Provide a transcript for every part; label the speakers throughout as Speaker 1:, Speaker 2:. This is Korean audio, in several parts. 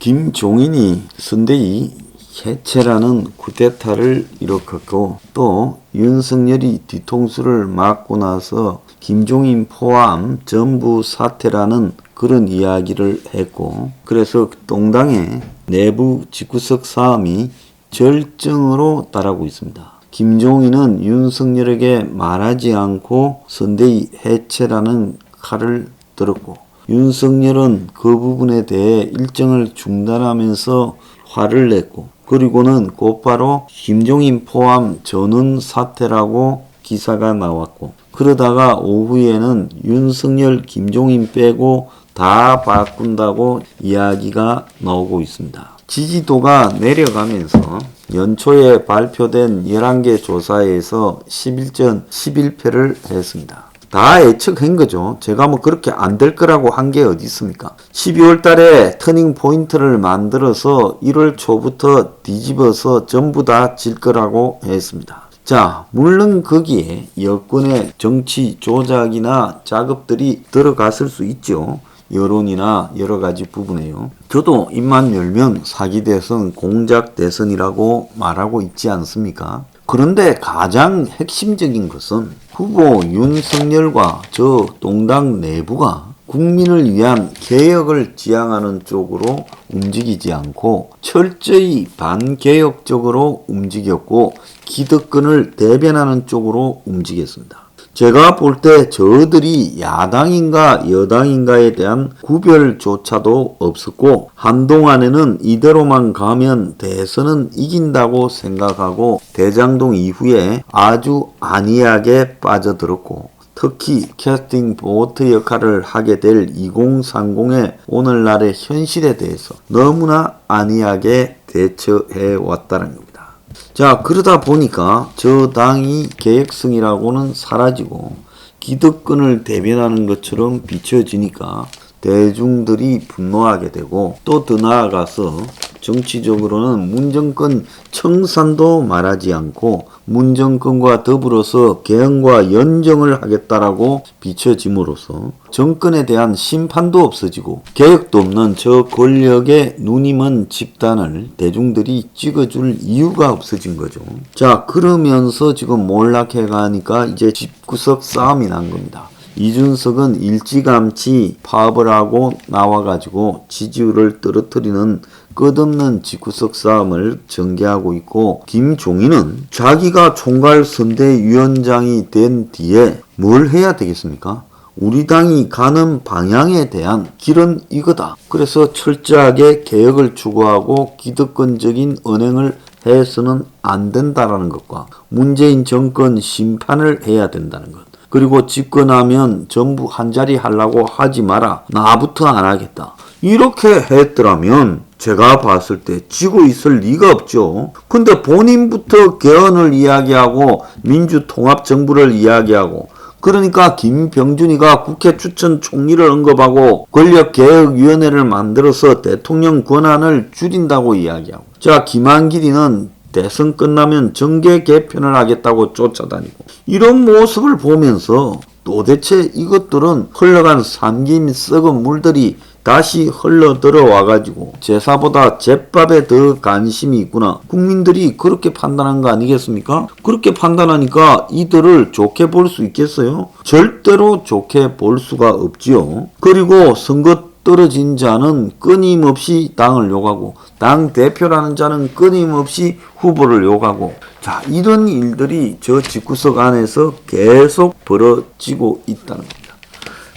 Speaker 1: 김종인이 선대위 해체라는 쿠데타를 일으켰고 또 윤석열이 뒤통수를 맞고 나서 김종인 포함 전부 사퇴라는 그런 이야기를 했고, 그래서 동당의 내부 집구석 싸움이 절정으로 달하고 있습니다. 김종인은 윤석열에게 말하지 않고 선대위 해체라는 칼을 들었고, 윤석열은 그 부분에 대해 일정을 중단하면서 화를 냈고, 그리고는 곧바로 김종인 포함 전원 사퇴라고 기사가 나왔고, 그러다가 오후에는 윤석열, 김종인 빼고 다 바꾼다고 이야기가 나오고 있습니다. 지지도가 내려가면서 연초에 발표된 11개 조사에서 11전 11패를 했습니다. 다 예측한 거죠. 제가 뭐 그렇게 안 될 거라고 한 게 어디 있습니까? 12월 달에 터닝 포인트를 만들어서 1월 초부터 뒤집어서 전부 다 질 거라고 했습니다. 자, 물론 거기에 여권의 정치 조작이나 작업들이 들어갔을 수 있죠. 여론이나 여러 가지 부분에요. 저도 입만 열면 사기 대선, 공작 대선이라고 말하고 있지 않습니까? 그런데 가장 핵심적인 것은 후보 윤석열과 저 동당 내부가 국민을 위한 개혁을 지향하는 쪽으로 움직이지 않고 철저히 반개혁적으로 움직였고 기득권을 대변하는 쪽으로 움직였습니다. 제가 볼 때 저들이 야당인가 여당인가에 대한 구별조차도 없었고, 한동안에는 이대로만 가면 대선은 이긴다고 생각하고 대장동 이후에 아주 안이하게 빠져들었고, 특히 캐스팅 보트 역할을 하게 될 2030의 오늘날의 현실에 대해서 너무나 안이하게 대처해 왔다는 겁니다. 자, 그러다 보니까 저 당이 개혁성이라고는 사라지고 기득권을 대변하는 것처럼 비춰지니까 대중들이 분노하게 되고, 또 더 나아가서 정치적으로는 문정권 청산도 말하지 않고 문정권과 더불어서 개헌과 연정을 하겠다라고 비춰짐으로써 정권에 대한 심판도 없어지고 개혁도 없는 저 권력의 누님은 집단을 대중들이 찍어줄 이유가 없어진 거죠. 자, 그러면서 지금 몰락해 가니까 이제 집구석 싸움이 난 겁니다. 이준석은 일찌감치 파업을 하고 나와가지고 지지율을 떨어뜨리는 끝없는 집구석 싸움을 전개하고 있고, 김종인은 자기가 총괄 선대위원장이 된 뒤에 뭘 해야 되겠습니까? 우리 당이 가는 방향에 대한 길은 이거다. 그래서 철저하게 개혁을 추구하고 기득권적인 언행을 해서는 안 된다라는 것과 문재인 정권 심판을 해야 된다는 것. 그리고 집권하면 전부 한자리 하려고 하지 마라. 나부터 안 하겠다. 이렇게 했더라면 제가 봤을 때 지고 있을 리가 없죠. 근데 본인부터 개헌을 이야기하고 민주통합정부를 이야기하고, 그러니까 김병준이가 국회 추천 총리를 언급하고 권력개혁위원회를 만들어서 대통령 권한을 줄인다고 이야기하고, 자, 김한길이는 대선 끝나면 정계 개편을 하겠다고 쫓아다니고, 이런 모습을 보면서 도대체 이것들은 흘러간 삼김 썩은 물들이 다시 흘러 들어와가지고 제사보다 제밥에 더 관심이 있구나. 국민들이 그렇게 판단한 거 아니겠습니까? 그렇게 판단하니까 이들을 좋게 볼 수 있겠어요? 절대로 좋게 볼 수가 없지요. 그리고 선거 떨어진 자는 끊임없이 당을 욕하고 당 대표라는 자는 끊임없이 후보를 욕하고, 자, 이런 일들이 저 집구석 안에서 계속 벌어지고 있다는 겁니다.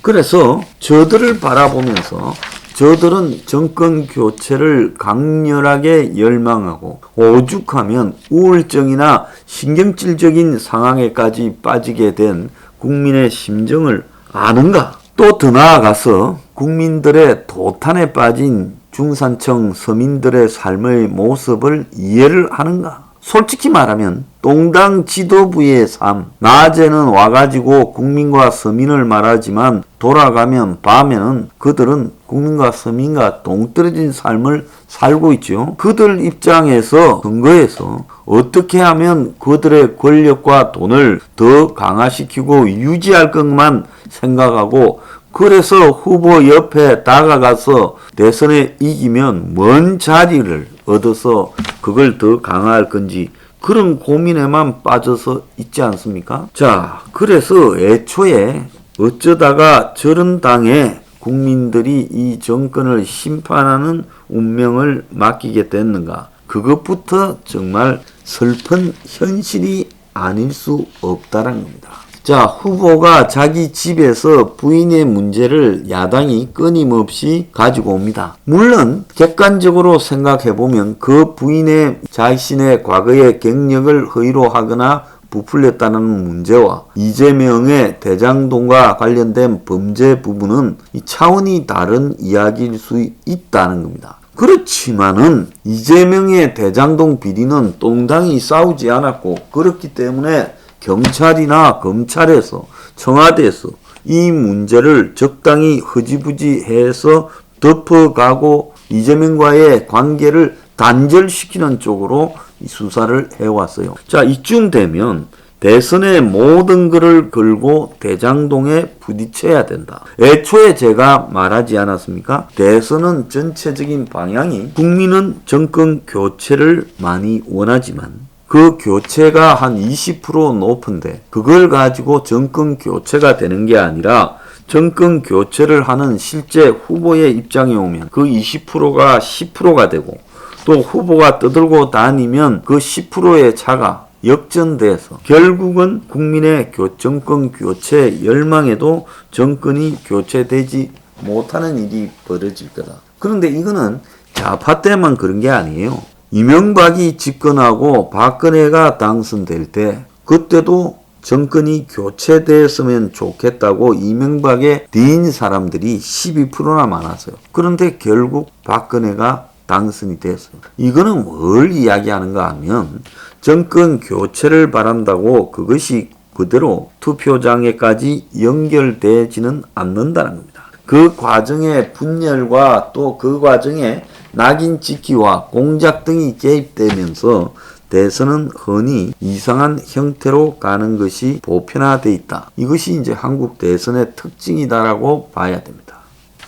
Speaker 1: 그래서 저들을 바라보면서 저들은 정권 교체를 강렬하게 열망하고 오죽하면 우울증이나 신경질적인 상황에까지 빠지게 된 국민의 심정을 아는가? 또 더 나아가서 국민들의 도탄에 빠진 중산층 서민들의 삶의 모습을 이해를 하는가? 솔직히 말하면 동당 지도부의 삶, 낮에는 와가지고 국민과 서민을 말하지만 돌아가면 밤에는 그들은 국민과 서민과 동떨어진 삶을 살고 있죠. 그들 입장에서 선거에서 어떻게 하면 그들의 권력과 돈을 더 강화시키고 유지할 것만 생각하고 그래서 후보 옆에 다가가서 대선에 이기면 뭔 자리를 얻어서 그걸 더 강화할 건지 그런 고민에만 빠져서 있지 않습니까? 자, 그래서 애초에 어쩌다가 저런 당에 국민들이 이 정권을 심판하는 운명을 맡기게 됐는가? 그것부터 정말 슬픈 현실이 아닐 수 없다는 겁니다. 자, 후보가 자기 집에서 부인의 문제를 야당이 끊임없이 가지고 옵니다. 물론 객관적으로 생각해보면 그 부인의 자신의 과거의 경력을 허위로 하거나 부풀렸다는 문제와 이재명의 대장동과 관련된 범죄 부분은 차원이 다른 이야기일 수 있다는 겁니다. 그렇지만은 이재명의 대장동 비리는 똥당이 싸우지 않았고 그렇기 때문에 경찰이나 검찰에서 청와대에서 이 문제를 적당히 흐지부지 해서 덮어가고 이재명과의 관계를 단절시키는 쪽으로 수사를 해왔어요. 자, 이쯤 되면 대선의 모든 것을 걸고 대장동에 부딪혀야 된다. 애초에 제가 말하지 않았습니까? 대선은 전체적인 방향이 국민은 정권 교체를 많이 원하지만 그 교체가 한 20% 높은데 그걸 가지고 정권 교체가 되는 게 아니라 정권 교체를 하는 실제 후보의 입장에 오면 그 20%가 10%가 되고 또 후보가 떠들고 다니면 그 10%의 차가 역전돼서 결국은 국민의 정권 교체 열망에도 정권이 교체되지 못하는 일이 벌어질 거다. 그런데 이거는 좌파 때만 그런 게 아니에요. 이명박이 집권하고 박근혜가 당선될 때 그때도 정권이 교체되었으면 좋겠다고 이명박에 뒤인 사람들이 12%나 많았어요. 그런데 결국 박근혜가 당선이 됐어요. 이거는 뭘 이야기하는가 하면 정권 교체를 바란다고 그것이 그대로 투표장에까지 연결되지는 않는다는 겁니다. 그 과정에 분열과 또 그 과정에 낙인 찍기와 공작 등이 개입되면서 대선은 흔히 이상한 형태로 가는 것이 보편화되어 있다. 이것이 이제 한국 대선의 특징이다라고 봐야 됩니다.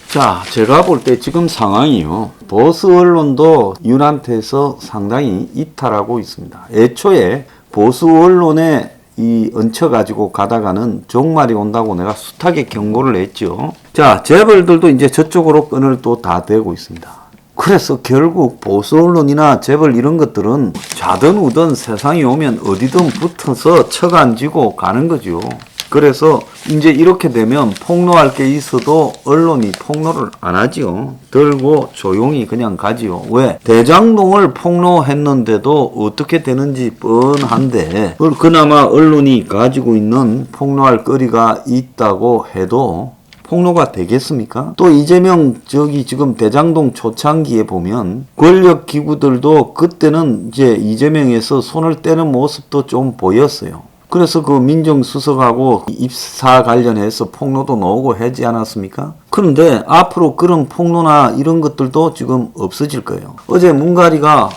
Speaker 1: 자, 제가 볼 때 지금 상황이요. 보수 언론도 윤한테서 상당히 이탈하고 있습니다. 애초에 보수 언론에 얹혀가지고 가다가는 종말이 온다고 내가 숱하게 경고를 했죠. 자, 재벌들도 이제 저쪽으로 끈을 또 다 대고 있습니다. 그래서 결국 보수 언론이나 재벌 이런 것들은 좌든 우든 세상이 오면 어디든 붙어서 쳐간지고 가는 거죠. 그래서 이제 이렇게 되면 폭로할 게 있어도 언론이 폭로를 안 하지요. 들고 조용히 그냥 가지요. 왜? 대장동을 폭로했는데도 어떻게 되는지 뻔한데 그나마 언론이 가지고 있는 폭로할 거리가 있다고 해도 폭로가 되겠습니까? 또 이재명 지금 대장동 초창기에 보면 권력 기구들도 그때는 이제 이재명에서 손을 떼는 모습도 좀 보였어요. 그래서 그 민정수석하고 입사 관련해서 폭로도 나오고 하지 않았습니까? 그런데 앞으로 그런 폭로나 이런 것들도 지금 없어질 거예요. 어제 문가리가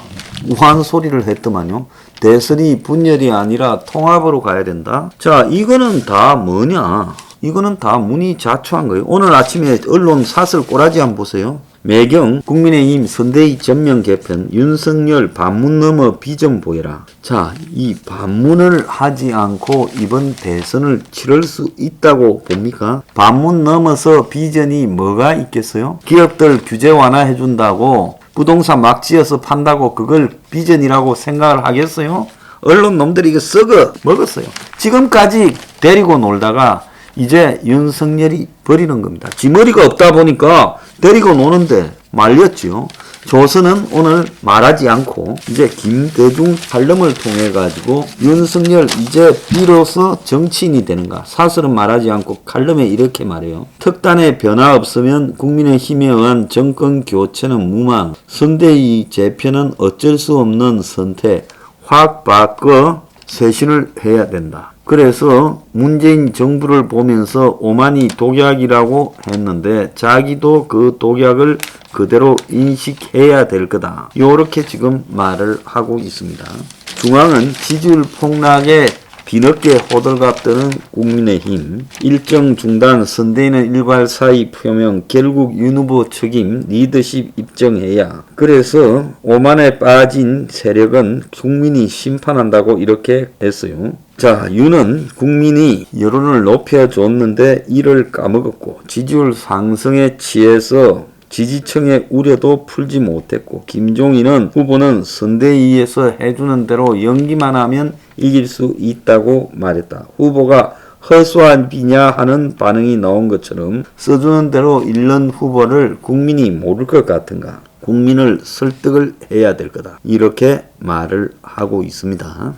Speaker 1: 우한 소리를 했더만요. 대선이 분열이 아니라 통합으로 가야 된다. 자, 이거는 다 뭐냐? 이거는 다 문이 자초한 거예요. 오늘 아침에 언론 사설 꼬라지 한번 보세요. 매경 국민의힘 선대위 전면 개편 윤석열 반문 넘어 비전 보여라. 자, 이 반문을 하지 않고 이번 대선을 치를 수 있다고 봅니까? 반문 넘어서 비전이 뭐가 있겠어요? 기업들 규제 완화해 준다고 부동산 막 지어서 판다고 그걸 비전이라고 생각을 하겠어요? 언론 놈들이 이거 썩어 먹었어요. 지금까지 데리고 놀다가 이제 윤석열이 버리는 겁니다. 지머리가 없다 보니까 데리고 노는데 말렸죠. 조선은 오늘 말하지 않고 이제 김대중 살림을 통해 가지고 윤석열 이제 비로소 정치인이 되는가. 사설은 말하지 않고 칼럼에 이렇게 말해요. 특단의 변화 없으면 국민의힘에 의한 정권 교체는 무망. 선대위 재편은 어쩔 수 없는 선택. 확 바꿔 쇄신을 해야 된다. 그래서 문재인 정부를 보면서 오만이 독약이라고 했는데 자기도 그 독약을 그대로 인식해야 될 거다. 요렇게 지금 말을 하고 있습니다. 중앙은 지지율 폭락의 뒤늦게 호들갑 떠는 국민의힘, 일정 중단 선대위는 일괄 사의 표명, 결국 윤 후보 책임 리더십 입증해야. 그래서 오만에 빠진 세력은 국민이 심판한다고 이렇게 했어요. 자, 윤은 국민이 여론을 높여줬는데 이를 까먹었고 지지율 상승에 취해서 지지층의 우려도 풀지 못했고, 김종인은 후보는 선대위에서 해주는 대로 연기만 하면 이길 수 있다고 말했다. 후보가 허수아비냐 하는 반응이 나온 것처럼 써주는 대로 잃는 후보를 국민이 모를 것 같은가. 국민을 설득을 해야 될 거다. 이렇게 말을 하고 있습니다.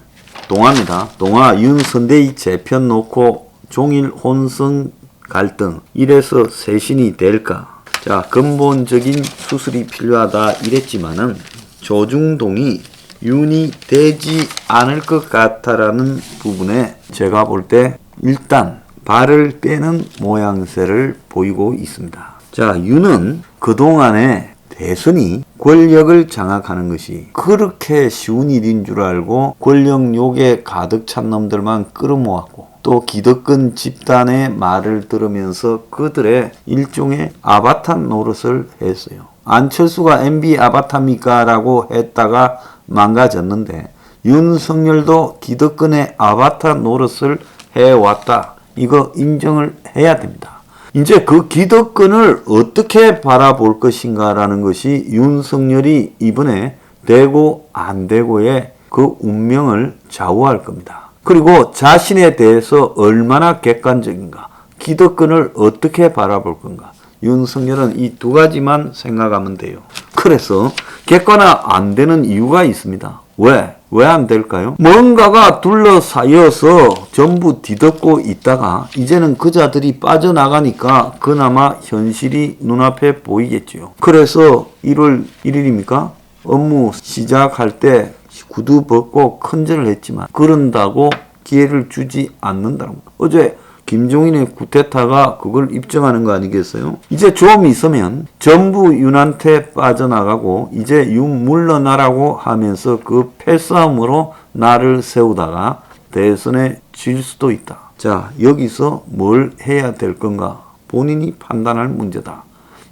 Speaker 1: 동화입니다. 동화 윤 선대위 재편 놓고 종일 혼성 갈등. 이래서 쇄신이 될까? 자, 근본적인 수술이 필요하다 이랬지만은 조중동이 윤이 되지 않을 것 같다라는 부분에 제가 볼 때 일단 발을 빼는 모양새를 보이고 있습니다. 자, 윤은 그동안에 대선이 권력을 장악하는 것이 그렇게 쉬운 일인 줄 알고 권력 욕에 가득 찬 놈들만 끌어모았고, 또 기득권 집단의 말을 들으면서 그들의 일종의 아바타 노릇을 했어요. 안철수가 MB 아바타입니까? 라고 했다가 망가졌는데 윤석열도 기득권의 아바타 노릇을 해왔다. 이거 인정을 해야 됩니다. 이제 그 기득권을 어떻게 바라볼 것인가라는 것이 윤석열이 이번에 되고 안 되고의 그 운명을 좌우할 겁니다. 그리고 자신에 대해서 얼마나 객관적인가, 기득권을 어떻게 바라볼 건가. 윤석열은 이 두 가지만 생각하면 돼요. 그래서 객관화 안 되는 이유가 있습니다. 왜 안 될까요? 뭔가가 둘러싸여서 전부 뒤덮고 있다가 이제는 그 자들이 빠져나가니까 그나마 현실이 눈앞에 보이겠지요. 그래서 1월 1일입니까? 업무 시작할 때 구두 벗고 큰절을 했지만 그런다고 기회를 주지 않는다는 거. 어제 김종인의 쿠데타가 그걸 입증하는 거 아니겠어요? 이제 좀 있으면 전부 윤한테 빠져나가고 이제 윤 물러나라고 하면서 그 패싸움으로 나를 세우다가 대선에 질 수도 있다. 자, 여기서 뭘 해야 될 건가? 본인이 판단할 문제다.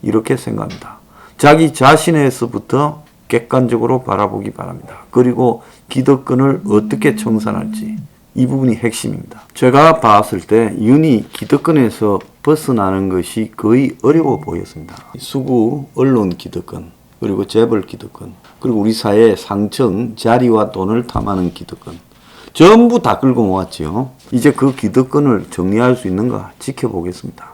Speaker 1: 이렇게 생각합니다. 자기 자신에서부터 객관적으로 바라보기 바랍니다. 그리고 기득권을 어떻게 청산할지, 이 부분이 핵심입니다. 제가 봤을 때 윤이 기득권에서 벗어나는 것이 거의 어려워 보였습니다. 수구 언론 기득권, 그리고 재벌 기득권, 그리고 우리 사회의 상층 자리와 돈을 탐하는 기득권, 전부 다 끌고 모았죠. 이제 그 기득권을 정리할 수 있는가 지켜보겠습니다.